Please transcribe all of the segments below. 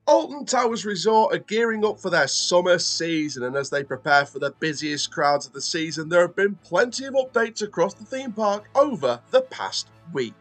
Alton Towers Resort are gearing up for their summer season, and as they prepare for the busiest crowds of the season, there have been plenty of updates across the theme park over the past week.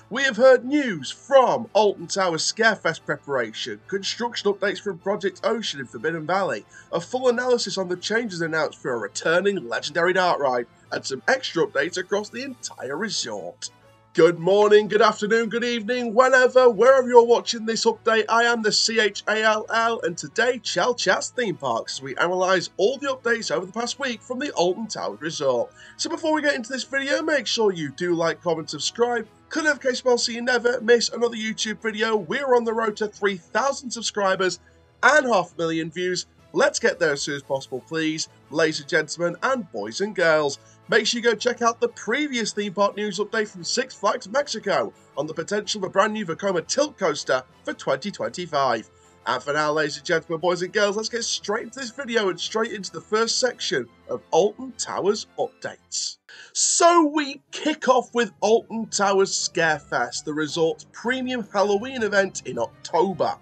We have heard news from Alton Towers Scarefest preparation, construction updates from Project Ocean in Forbidden Valley, a full analysis on the changes announced for a returning legendary dark ride, and some extra updates across the entire resort. Good morning, good afternoon, good evening, wherever you're watching this update. I am the CHALL, and today Chall Chats Theme Parks as we analyse all the updates over the past week from the Alton Towers Resort. So before we get into this video, make sure you do like, comment, subscribe, click the notification bell so you never miss another YouTube video. We're on the road to 3,000 subscribers and 500,000 views. Let's get there as soon as possible, please, ladies and gentlemen, and boys and girls. Make sure you go check out the previous theme park news update from Six Flags Mexico on the potential of a brand new Vekoma tilt coaster for 2025. And for now, ladies and gentlemen, boys and girls, let's get straight into this video and straight into the first section of Alton Towers updates. So we kick off with Alton Towers Scarefest, the resort's premium Halloween event in October.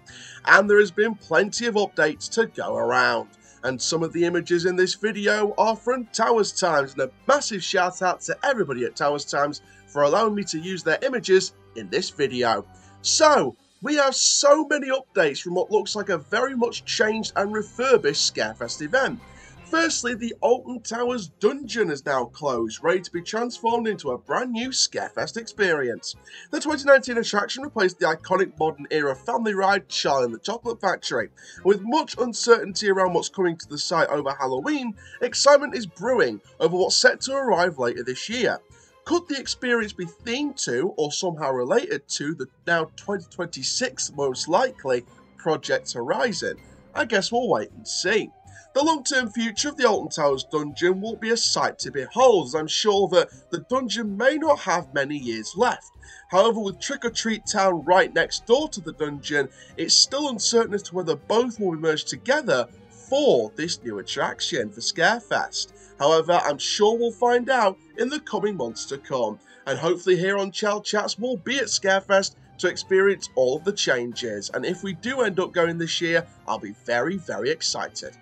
And there has been plenty of updates to go around. And some of the images in this video are from Towers Times, and a massive shout out to everybody at Towers Times for allowing me to use their images in this video. So, we have so many updates from what looks like a very much changed and refurbished Scarefest event. Firstly, the Alton Towers Dungeon is now closed, ready to be transformed into a brand new Scarefest experience. The 2019 attraction replaced the iconic modern era family ride Charlie and the Chocolate Factory. With much uncertainty around what's coming to the site over Halloween, excitement is brewing over what's set to arrive later this year. Could the experience be themed to, or somehow related to, the now 2026 most likely Project Horizon? I guess we'll wait and see. The long-term future of the Alton Towers Dungeon will be a sight to behold, as I'm sure that the dungeon may not have many years left. However, with Trick or Treat Town right next door to the dungeon, it's still uncertain as to whether both will be merged together for this new attraction for Scarefest. However, I'm sure we'll find out in the coming months to come, and hopefully here on Chall Chats we'll be at Scarefest to experience all of the changes, and if we do end up going this year, I'll be very, very excited.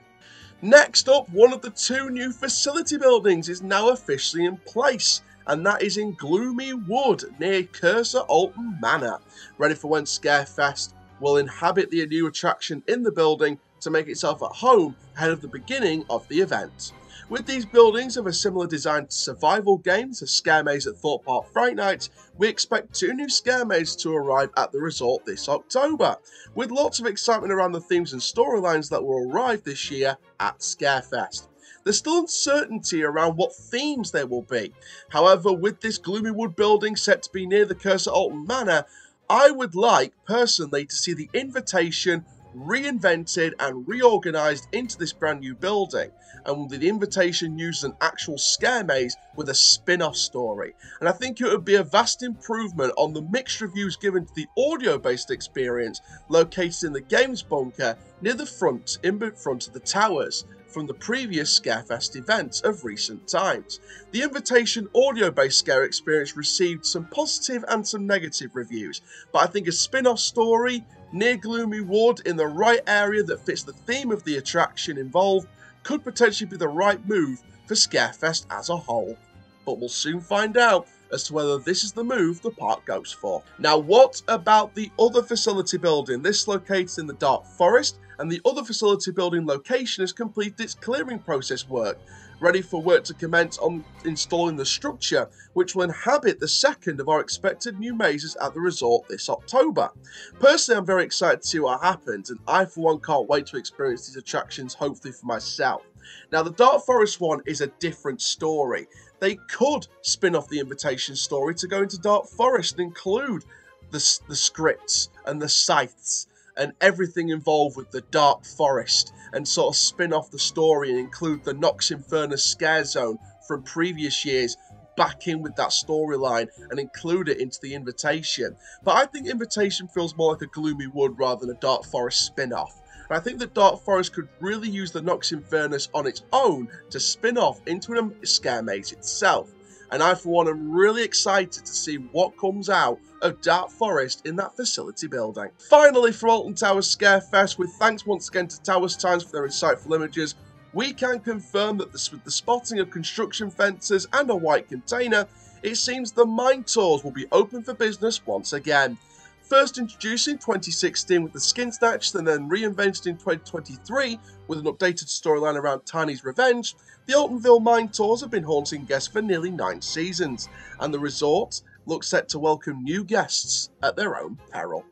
Next up, one of the two new facility buildings is now officially in place, and that is in Gloomy Wood near Cursor Alton Manor, ready for when Scarefest will inhabit the new attraction in the building to make itself at home ahead of the beginning of the event. With these buildings of a similar design to survival games, a Scare Maze at Thorpe Park Fright Night, we expect two new Scare Mazes to arrive at the resort this October, with lots of excitement around the themes and storylines that will arrive this year at Scarefest. There's still uncertainty around what themes there will be. However, with this Gloomy Wood building set to be near the Cursor Alton Manor, I would like, personally, to see the invitation reinvented and reorganised into this brand new building, and the invitation uses an actual Scare Maze with a spin-off story. And I think it would be a vast improvement on the mixed reviews given to the audio-based experience located in the Games Bunker near the front, in front of the towers, from the previous Scarefest events of recent times. The invitation audio-based Scare experience received some positive and some negative reviews, but I think a spin-off story near Gloomy Wood in the right area that fits the theme of the attraction involved could potentially be the right move for Scarefest as a whole. But we'll soon find out as to whether this is the move the park goes for. Now, what about the other facility building? This located in the Dark Forest, and the other facility building location has completed its clearing process work, ready for work to commence on installing the structure, which will inhabit the second of our expected new mazes at the resort this October. Personally, I'm very excited to see what happens, and I for one can't wait to experience these attractions, hopefully for myself. Now, the Dark Forest one is a different story. They could spin off the invitation story to go into Dark Forest and include the scripts and the scythes and everything involved with the Dark Forest, and sort of spin off the story and include the Nox Infernus scare zone from previous years back in with that storyline and include it into the invitation. But I think invitation feels more like a Gloomy Wood rather than a Dark Forest spin-off. And I think that Dark Forest could really use the Nox Infernus on its own to spin off into a Scare Maze itself. and I for one am really excited to see what comes out of Dark Forest in that facility building. Finally, from Alton Towers Scarefest, with thanks once again to Towers Times for their insightful images, we can confirm that with the spotting of construction fences and a white container, it seems the mine tours will be open for business once again. First introduced in 2016 with the Skin Snatch, and then reinvented in 2023 with an updated storyline around Tiny's revenge, the Altonville mine tours have been haunting guests for nearly 9 seasons, and the resort looks set to welcome new guests at their own peril.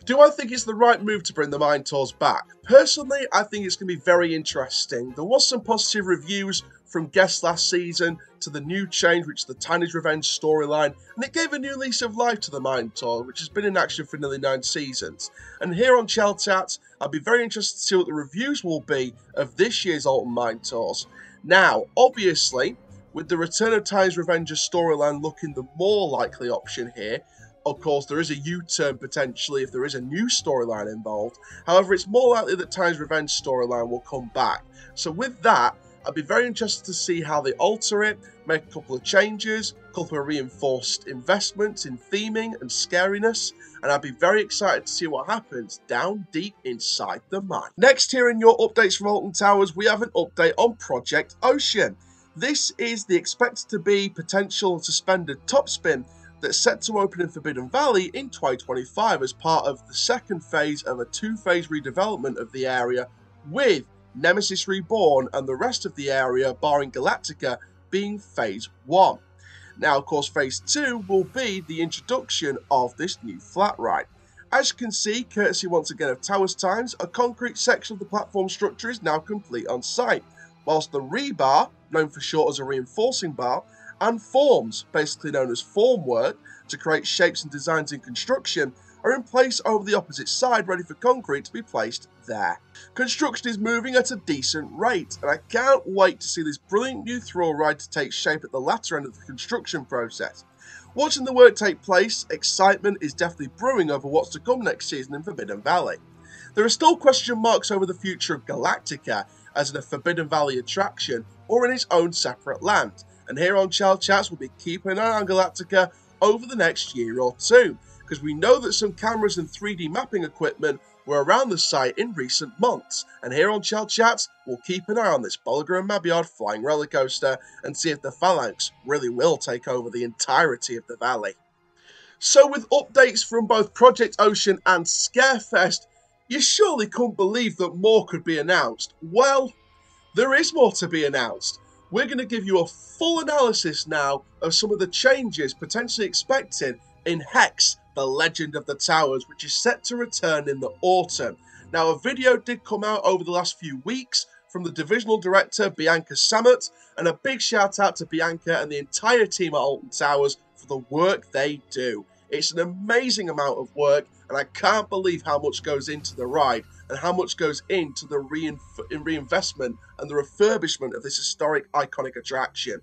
Do I think it's the right move to bring the mine tours back? Personally, I think it's going to be very interesting. There was some positive reviews from guests last season to the new change, which is the Tiny's Revenge storyline, and it gave a new lease of life to the mine tour, which has been in action for nearly 9 seasons. And here on Chall Chats, I'll be very interested to see what the reviews will be of this year's Alton mine tours. Now, obviously, with the return of Tiny's Revenge storyline looking the more likely option here, of course, there is a U-turn potentially if there is a new storyline involved. However, it's more likely that Tiny's Revenge storyline will come back. So with that, I'd be very interested to see how they alter it, make a couple of changes, a couple of reinforced investments in theming and scariness, and I'd be very excited to see what happens down deep inside the mine. Next here in your updates from Alton Towers, we have an update on Project Ocean. This is the expected to be potential suspended topspin that's set to open in Forbidden Valley in 2025 as part of the second phase of a 2-phase redevelopment of the area, with Nemesis Reborn and the rest of the area, barring Galactica, being Phase 1. Now, of course, Phase 2 will be the introduction of this new flat ride. As you can see, courtesy once again of Towers Times, a concrete section of the platform structure is now complete on site, whilst the rebar, known for short as a reinforcing bar, and forms, basically known as formwork, to create shapes and designs in construction, are in place over the opposite side, ready for concrete to be placed there. Construction is moving at a decent rate, and I can't wait to see this brilliant new thrill ride to take shape at the latter end of the construction process. Watching the work take place, excitement is definitely brewing over what's to come next season in Forbidden Valley. There are still question marks over the future of Galactica as in a Forbidden Valley attraction or in its own separate land, and here on Chall Chats we'll be keeping an eye on Galactica over the next year or two, because we know that some cameras and 3D mapping equipment were around the site in recent months, and here on Chall Chats we'll keep an eye on this Bolliger and Mabyard flying roller coaster and see if the Phalanx really will take over the entirety of the valley. So with updates from both Project Ocean and Scarefest, you surely couldn't believe that more could be announced. Well, there is more to be announced. We're going to give you a full analysis now of some of the changes potentially expected in Hex, the Legend of the Towers, which is set to return in the autumn. Now, a video did come out over the last few weeks from the divisional director Bianca Sammet, and a big shout out to Bianca and the entire team at Alton Towers for the work they do. It's an amazing amount of work, and I can't believe how much goes into the ride and how much goes into the reinvestment and the refurbishment of this historic, iconic attraction.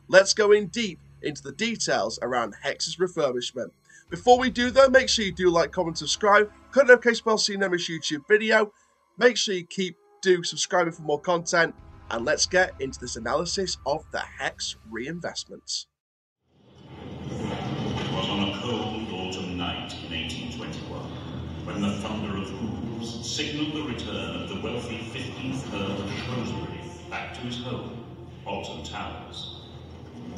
Let's go in deep into the details around Hex's refurbishment. Before we do though, make sure you do like, comment, subscribe, click the notification bell so you never miss a YouTube video. Make sure you do subscribing for more content, and let's get into this analysis of the Hex reinvestments. It was on a cold autumn night in 1821 when the thunder of hooves signalled the return of the wealthy 15th Earl of Shrewsbury back to his home, Alton Towers.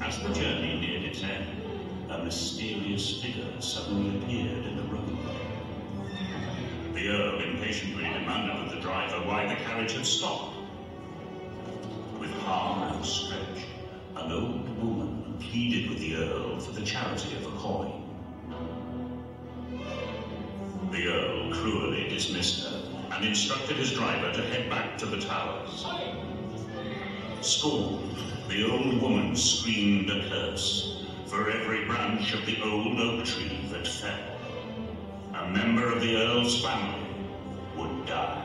As the journey neared its end, a mysterious figure suddenly appeared in the road. The Earl impatiently demanded of the driver why the carriage had stopped. With arm outstretched, an old woman pleaded with the Earl for the charity of a coin. The Earl cruelly dismissed her and instructed his driver to head back to the Towers. Scorned, the old woman screamed a curse for every branch of the old oak tree that fell. A member of the Earl's family would die.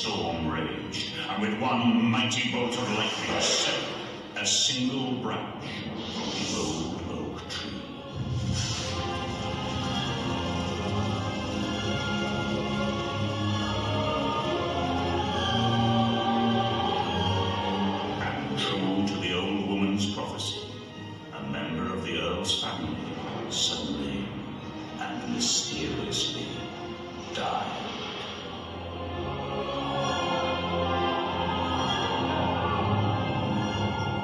storm raged, and with one mighty bolt of lightning severed a single branch from the old oak tree. And true to the old woman's prophecy, a member of the Earl's family suddenly and mysteriously died.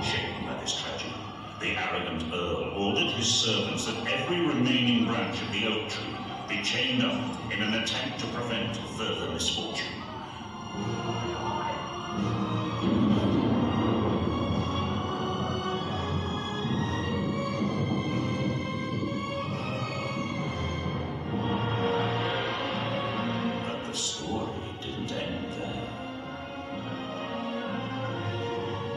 Shaken by this tragedy, the arrogant Earl ordered his servants that every remaining branch of the oak tree be chained up in an attempt to prevent further misfortune. The story didn't end there.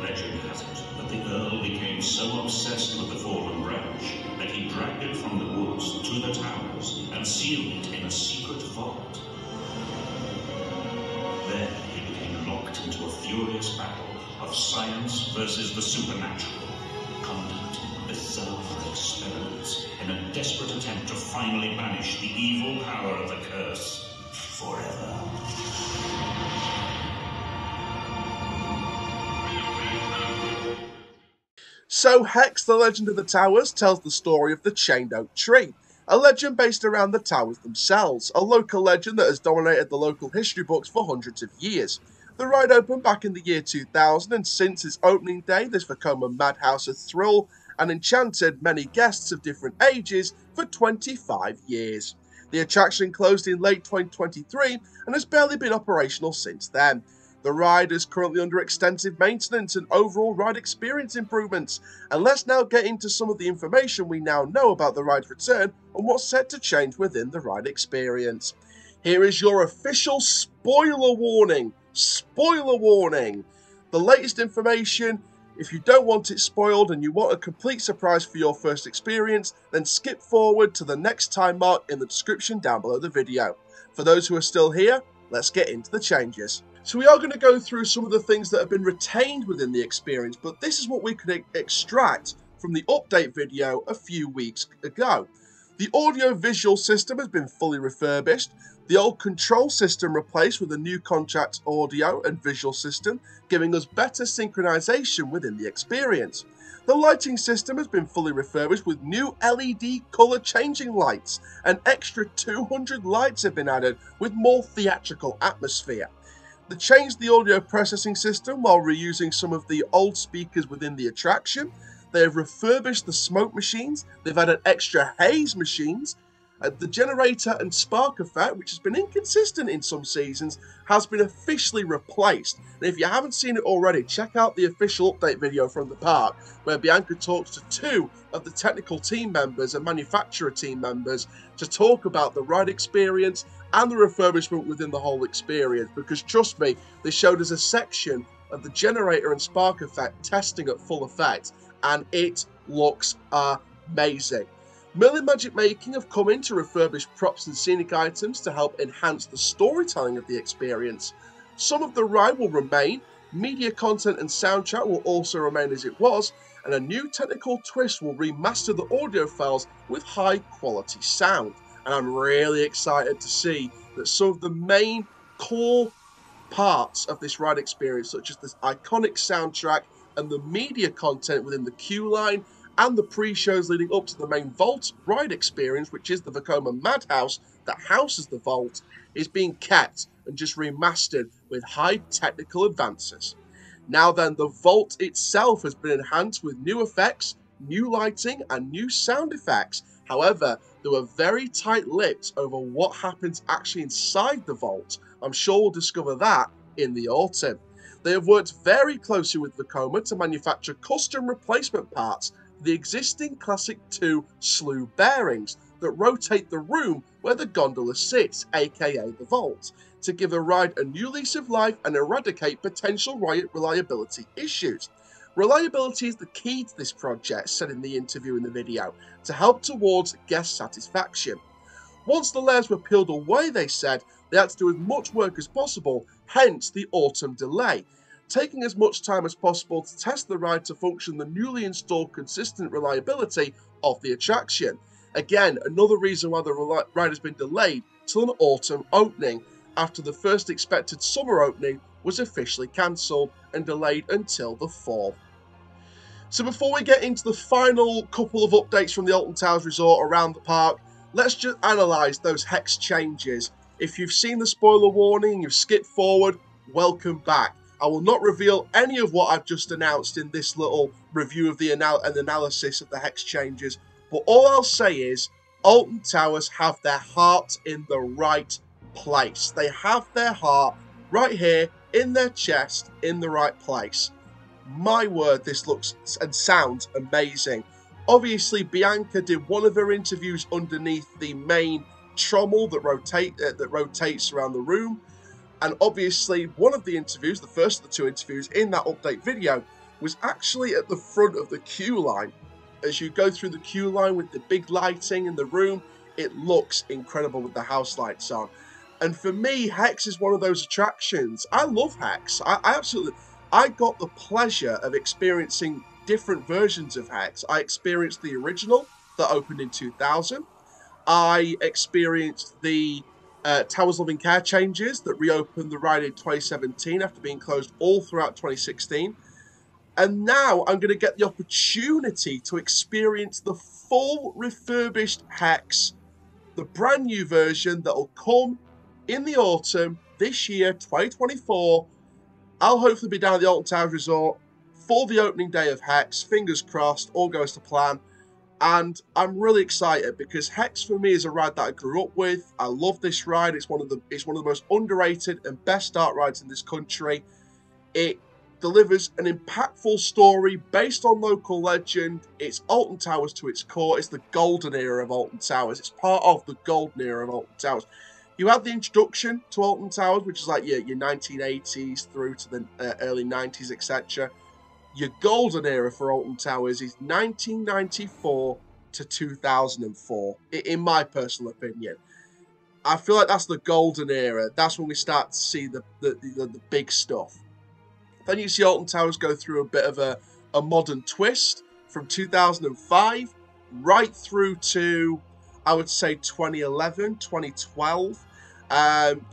Legend has it that the Earl became so obsessed with the fallen branch that he dragged it from the woods to the towers and sealed it in a secret vault. There he became locked into a furious battle of science versus the supernatural, conducting bizarre experiments in a desperate attempt to finally banish the evil power of the curse forever. So Hex, the Legend of the Towers, tells the story of the chained oak tree, a legend based around the towers themselves, a local legend that has dominated the local history books for hundreds of years. The ride opened back in the year 2000, and since its opening day, this Vekoma madhouse has thrilled and enchanted many guests of different ages for 25 years. The attraction closed in late 2023 and has barely been operational since then. The ride is currently under extensive maintenance and overall ride experience improvements, and let's now get into some of the information we now know about the ride's return and what's set to change within the ride experience. Here is your official spoiler warning. Spoiler warning! The latest information. If you don't want it spoiled and you want a complete surprise for your first experience, then skip forward to the next time mark in the description down below the video. For those who are still here, let's get into the changes. So we are going to go through some of the things that have been retained within the experience, but this is what we could extract from the update video a few weeks ago. The audio-visual system has been fully refurbished, the old control system replaced with a new contract audio and visual system, giving us better synchronization within the experience. The lighting system has been fully refurbished with new LED colour changing lights. An extra 200 lights have been added with more theatrical atmosphere. They changed the audio processing system while reusing some of the old speakers within the attraction. They have refurbished the smoke machines. They've added extra haze machines. The generator and spark effect, which has been inconsistent in some seasons, has been officially replaced. And if you haven't seen it already, check out the official update video from the park, where Bianca talks to two of the technical team members and manufacturer team members to talk about the ride experience and the refurbishment within the whole experience. Because trust me, they showed us a section of the generator and spark effect testing at full effect, and it looks amazing. Merlin Magic Making have come in to refurbish props and scenic items to help enhance the storytelling of the experience. Some of the ride will remain, media content and soundtrack will also remain as it was, and a new technical twist will remaster the audio files with high quality sound. And I'm really excited to see that some of the main core parts of this ride experience, such as this iconic soundtrack and the media content within the queue line, and the pre-shows leading up to the main Vault ride experience, which is the Vekoma Madhouse that houses the Vault, is being kept and just remastered with high technical advances. Now then, the Vault itself has been enhanced with new effects, new lighting, and new sound effects. However, they were very tight-lipped over what happens actually inside the Vault. I'm sure we'll discover that in the autumn. They have worked very closely with Vekoma to manufacture custom replacement parts the existing Classic 2 slew bearings that rotate the room where the gondola sits, aka the Vault, to give a ride a new lease of life and eradicate potential reliability issues. Reliability is the key to this project, said in the interview in the video, to help towards guest satisfaction. Once the layers were peeled away, they said, they had to do as much work as possible, hence the autumn delay, taking as much time as possible to test the ride to function the newly installed consistent reliability of the attraction. Again, another reason why the ride has been delayed till an autumn opening, after the first expected summer opening was officially cancelled and delayed until the fall. So before we get into the final couple of updates from the Alton Towers Resort around the park, let's just analyse those hex changes. If you've seen the spoiler warning and you've skipped forward, welcome back. I will not reveal any of what I've just announced in this little review of the analysis of the hex changes, but all I'll say is Alton Towers have their heart in the right place. They have their heart right here in their chest in the right place. My word, this looks and sounds amazing. Obviously, Bianca did one of her interviews underneath the main trommel that rotates around the room. And obviously, one of the interviews, the first of the two interviews in that update video, was actually at the front of the queue line. As you go through the queue line with the big lighting in the room, it looks incredible with the house lights on. And for me, Hex is one of those attractions. I love Hex. I got the pleasure of experiencing different versions of Hex. I experienced the original that opened in 2000. I experienced the Towers Loving Care changes that reopened the ride in 2017 after being closed all throughout 2016. And now I'm going to get the opportunity to experience the full refurbished Hex, the brand new version that will come in the autumn this year, 2024. I'll hopefully be down at the Alton Towers Resort for the opening day of Hex. Fingers crossed, all goes to plan. And I'm really excited because Hex for me is a ride that I grew up with. I love this ride. It's one of the most underrated and best start rides in this country. It delivers an impactful story based on local legend. It's Alton Towers to its core. It's the golden era of Alton Towers. It's part of the golden era of Alton Towers. You have the introduction to Alton Towers, which is like your 1980s through to the early 90s, etc. Your golden era for Alton Towers is 1994 to 2004, in my personal opinion. I feel like that's the golden era. That's when we start to see the big stuff. Then you see Alton Towers go through a bit of a modern twist from 2005 right through to, I would say, 2011, 2012.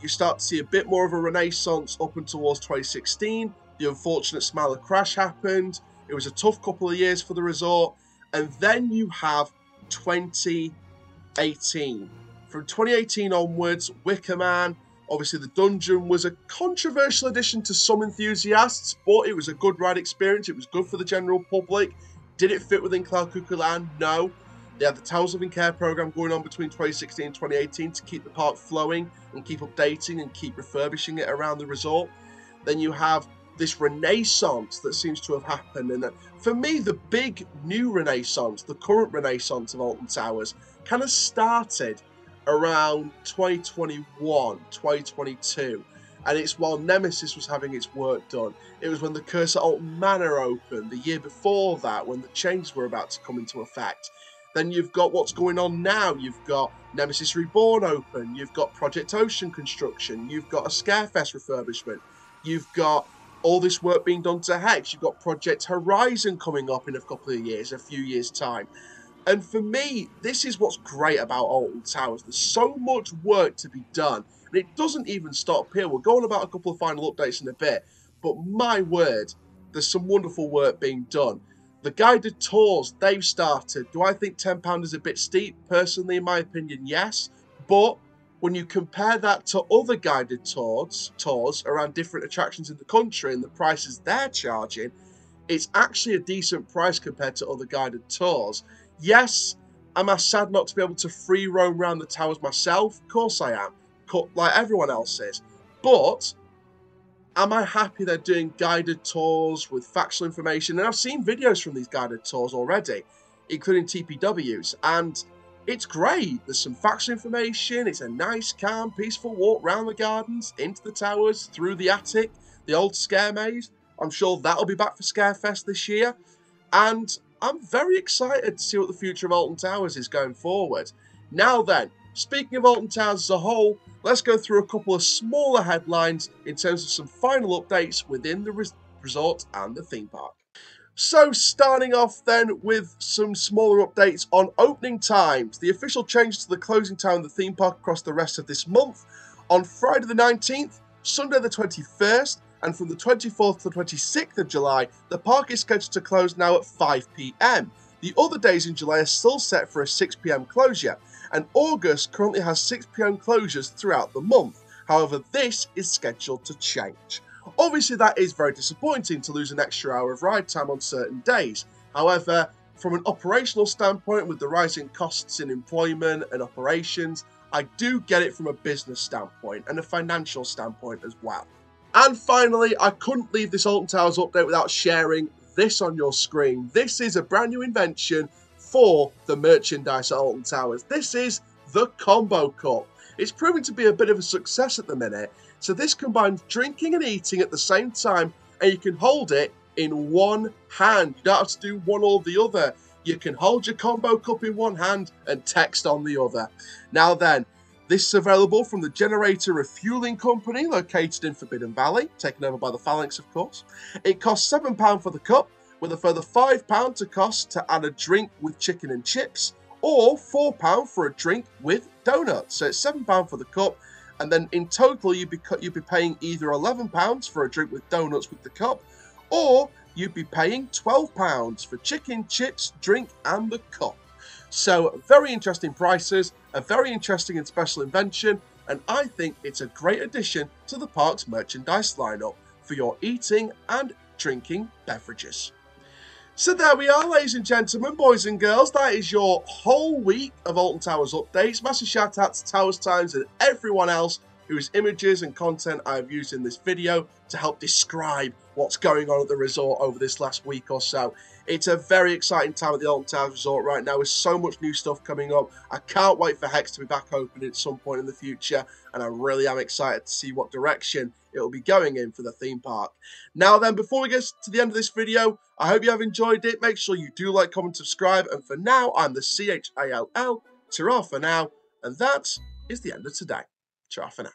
You start to see a bit more of a renaissance up and towards 2016. The unfortunate Smiler crash happened. It was a tough couple of years for the resort. And then you have 2018. From 2018 onwards, Wicker Man. Obviously, the dungeon was a controversial addition to some enthusiasts, but it was a good ride experience. It was good for the general public. Did it fit within Cloud Cuckoo Land? No. They had the Towers Loving Care program going on between 2016 and 2018 to keep the park flowing and keep updating and keep refurbishing it around the resort. Then you have this renaissance that seems to have happened. And for me, the big new renaissance, the current renaissance of Alton Towers, kind of started around 2021, 2022. And it's while Nemesis was having its work done. It was when the Curse at Alton Manor opened, the year before that, when the changes were about to come into effect. Then you've got what's going on now. You've got Nemesis Reborn open. You've got Project Ocean construction. You've got a Scarefest refurbishment. You've got all this work being done to Hex. You've got Project Horizon coming up in a couple of years, a few years' time. And for me, this is what's great about Alton Towers. There's so much work to be done. And it doesn't even stop here. We'll go on about a couple of final updates in a bit. But my word, there's some wonderful work being done. The guided tours, they've started. Do I think £10 is a bit steep? Personally, in my opinion, yes. But when you compare that to other guided tours around different attractions in the country and the prices they're charging, it's actually a decent price compared to other guided tours. Yes, am I sad not to be able to free roam around the towers myself? Of course I am, like everyone else is. But am I happy they're doing guided tours with factual information? And I've seen videos from these guided tours already, including TPWs, and it's great. There's some factual information. It's a nice, calm, peaceful walk round the gardens, into the towers, through the attic, the old scare maze. I'm sure that'll be back for Scarefest this year. And I'm very excited to see what the future of Alton Towers is going forward. Now then, Speaking of Alton Towers as a whole, let's go through a couple of smaller headlines in terms of some final updates within the resort and the theme park. So starting off then with some smaller updates on opening times. The official changes to the closing time of the theme park across the rest of this month. On Friday the 19th, Sunday the 21st, and from the 24th to the 26th of July, the park is scheduled to close now at 5 p.m. The other days in July are still set for a 6 p.m. closure, and August currently has 6 p.m. closures throughout the month. However, this is scheduled to change. Obviously, that is very disappointing to lose an extra hour of ride time on certain days. However, from an operational standpoint, with the rising costs in employment and operations, I do get it from a business standpoint and a financial standpoint as well. And finally, I couldn't leave this Alton Towers update without sharing this on your screen. This is a brand new invention for the merchandise at Alton Towers. This is the Combo Cup. It's proving to be a bit of a success at the minute. So this combines drinking and eating at the same time, and you can hold it in one hand. You don't have to do one or the other. You can hold your Combo Cup in one hand and text on the other. Now then, this is available from the Generator Refueling Company located in Forbidden Valley, taken over by the Phalanx of course. It costs £7 for the cup, with a further £5 to cost to add a drink with chicken and chips, or £4 for a drink with donuts. So it's £7 for the cup, and then in total you'd be paying either £11 for a drink with donuts with the cup, or you'd be paying £12 for chicken, chips, drink and the cup. So very interesting prices, a very interesting and special invention, and I think it's a great addition to the park's merchandise lineup for your eating and drinking beverages. So there we are, ladies and gentlemen, boys and girls. That is your whole week of Alton Towers updates. Massive shout out to Towers Times and everyone else whose images and content I have used in this video to help describe what's going on at the resort over this last week or so. It's a very exciting time at the Alton Towers Resort right now with so much new stuff coming up. I can't wait for Hex to be back open at some point in the future, and I really am excited to see what direction it will be going in for the theme park. Now then, before we get to the end of this video, I hope you have enjoyed it. Make sure you do like, comment, subscribe, and for now, I'm the CHALL. Ta-ra for now, and that is the end of today. Ta-ra for now.